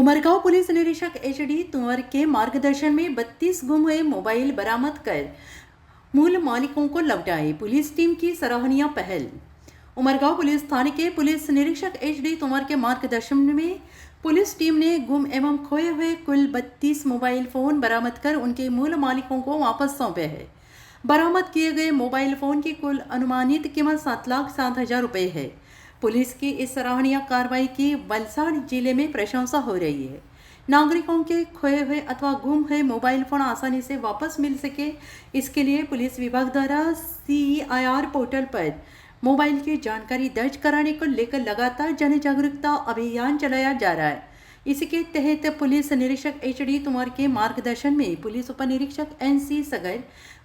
Umargaon police निरीक्षक HD तुंवर के मार्गदर्शन में 32 गुम हुए मोबाइल बरामद कर मूल मालिकों को लौटाए। पुलिस टीम की सराहनीय पहल। उमरगांव पुलिस थाने के पुलिस निरीक्षक एचडी तुंवर के मार्गदर्शन में पुलिस टीम ने गुम एवं खोए हुए कुल 32 मोबाइल फोन बरामद कर उनके मूल मालिकों को वापस सौंपे हैं। बरामद किए गए मोबाइल फोन की कुल अनुमानित कीमत 7,07,000 रुपये है। पुलिस की इस सराहनीय कार्रवाई की वलसाड जिले में प्रशंसा हो रही है। नागरिकों के खोए हुए अथवा गुम हुए मोबाइल फोन आसानी से वापस मिल सके, इसके लिए पुलिस विभाग द्वारा CEIR पोर्टल पर मोबाइल की जानकारी दर्ज कराने को लेकर लगातार जन जागरूकता अभियान चलाया जा रहा है। इसी के तहत पुलिस निरीक्षक एचडी तुंवर के मार्गदर्शन में पुलिस उप निरीक्षक NC सगर,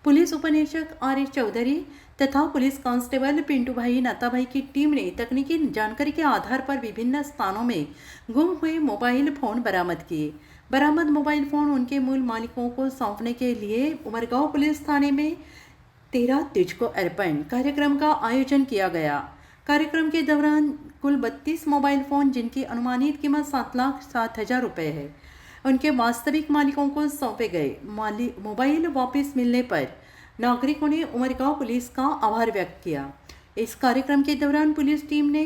पुलिस उप निरीक्षक RS चौधरी तथा पुलिस कांस्टेबल पिंटू भाई नाताभाई की टीम ने तकनीकी जानकारी के आधार पर विभिन्न स्थानों में गुम हुए मोबाइल फोन बरामद किए। बरामद मोबाइल फोन उनके मूल मालिकों को सौंपने के लिए उमरगांव पुलिस थाने में 13 तुझको अर्पण कार्यक्रम का आयोजन किया गया। कार्यक्रम के दौरान कुल 32 मोबाइल फ़ोन जिनकी अनुमानित कीमत 7,07,000 रुपये है, उनके वास्तविक मालिकों को सौंपे गए। मोबाइल वापस मिलने पर नागरिकों ने उमरगांव पुलिस का आभार व्यक्त किया। इस कार्यक्रम के दौरान पुलिस टीम ने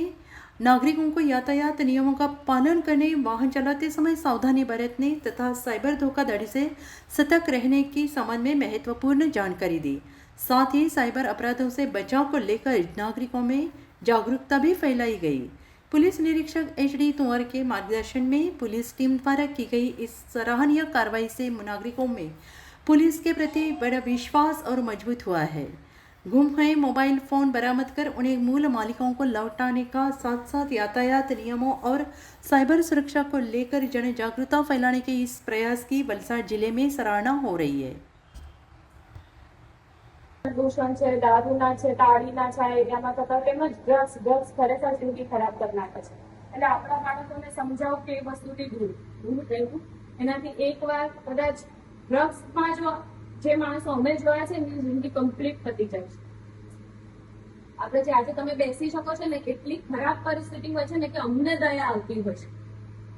नागरिकों को यातायात नियमों का पालन करने, वाहन चलाते समय सावधानी बरतने तथा साइबर धोखाधड़ी से सतर्क रहने की संबंध में महत्वपूर्ण जानकारी दी। साथ ही साइबर अपराधों से बचाव को लेकर नागरिकों में जागरूकता भी फैलाई गई। पुलिस निरीक्षक एचडी तुंवर के मार्गदर्शन में पुलिस टीम द्वारा की गई इस सराहनीय कार्रवाई से नागरिकों में पुलिस के प्रति बड़ा विश्वास और मजबूत हुआ है। गुम हुए मोबाइल फ़ोन बरामद कर उन्हें मूल मालिकों को लौटाने का साथ साथ यातायात नियमों और साइबर सुरक्षा को लेकर जन जागरूकता फैलाने के इस प्रयास की वलसाड जिले में सराहना हो रही है। प्रदूषण છે, દારૂના છે, તાળીના છે, એરિયામાં થતા તેમજ ડ્રગ્સ ખરેખર જિંદગી ખરાબ કરી નાખે છે। એટલે આપણા બાળકોને સમજાવો કે એ વસ્તુથી દૂર રહેવું। એનાથી એકવાર કદાચ ડ્રગ્સમાં જો જે માણસો અમે જોયા છે એમની જિંદગી કમ્પ્લીટ થતી જાય છે। આપણે જે આજે તમે બેસી શકો છો ને, એટલી ખરાબ પરિસ્થિતિ હોય છે ને કે અમને દયા આવતી હોય છે,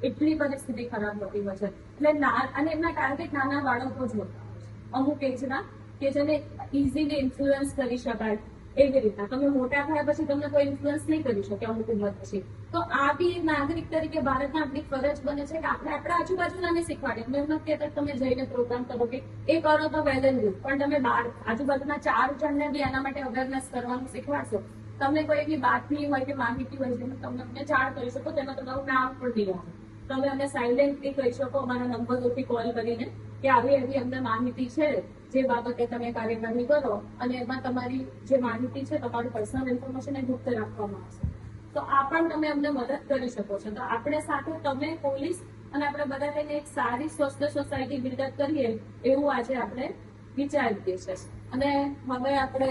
એટલી પરિસ્થિતિ ખરાબ હોતી હોય છે। એટલે અને એમના ટાર્ગેટ નાના બાળકો જ હોતા હોય છે, અમુક એજના કે જેને ઇઝીલી ઇન્ફ્લુઅન્સ કરી શકાય એવી રીતના। તમે મોટા થયા પછી તમને કોઈ ઇન્ફ્લુઅન્સ નહીં કરી શકે અમુક ઉંમર પછી। તો આ બી એક નાગરિક તરીકે ભારતના આપણી ફરજ બને છે કે આપણે આપણા આજુબાજુનાને શીખવાડીએ। અમે એમ નથી કહેતા તમે જઈને પ્રોગ્રામ કરો કે એ કરો તો વેલ એન્ડ ગુડ, પણ તમે આજુબાજુના 4 જણને બી એના માટે અવેરનેસ કરવાનું શીખવાડશો। તમને કોઈ એવી બાતમી હોય કે માહિતી હોય જેને તમને અમને જાણ કરી શકો, તેમાં તમારું નામ પણ નહીં આવે, તમે અમને સાયલેન્ટલી કહી શકો અમારા નંબરોથી કોલ કરીને કે આવી એવી અમને માહિતી છે જે બાબતે તમે કાર્યવાહી કરો, અને એમાં તમારી જે માહિતી છે, તમારું પર્સનલ ઇન્ફોર્મેશન એ ગુપ્ત રાખવામાં આવશે। તો આ પણ તમે અમને મદદ કરી શકો છો। તો આપણે સાથે તમે પોલીસ અને આપણે બધા થઈને એક સારી સ્વસ્થ સોસાયટી બિલ્ડ કરીએ એવું આજે આપણે વિચારીએ છીએ। અને હવે આપણે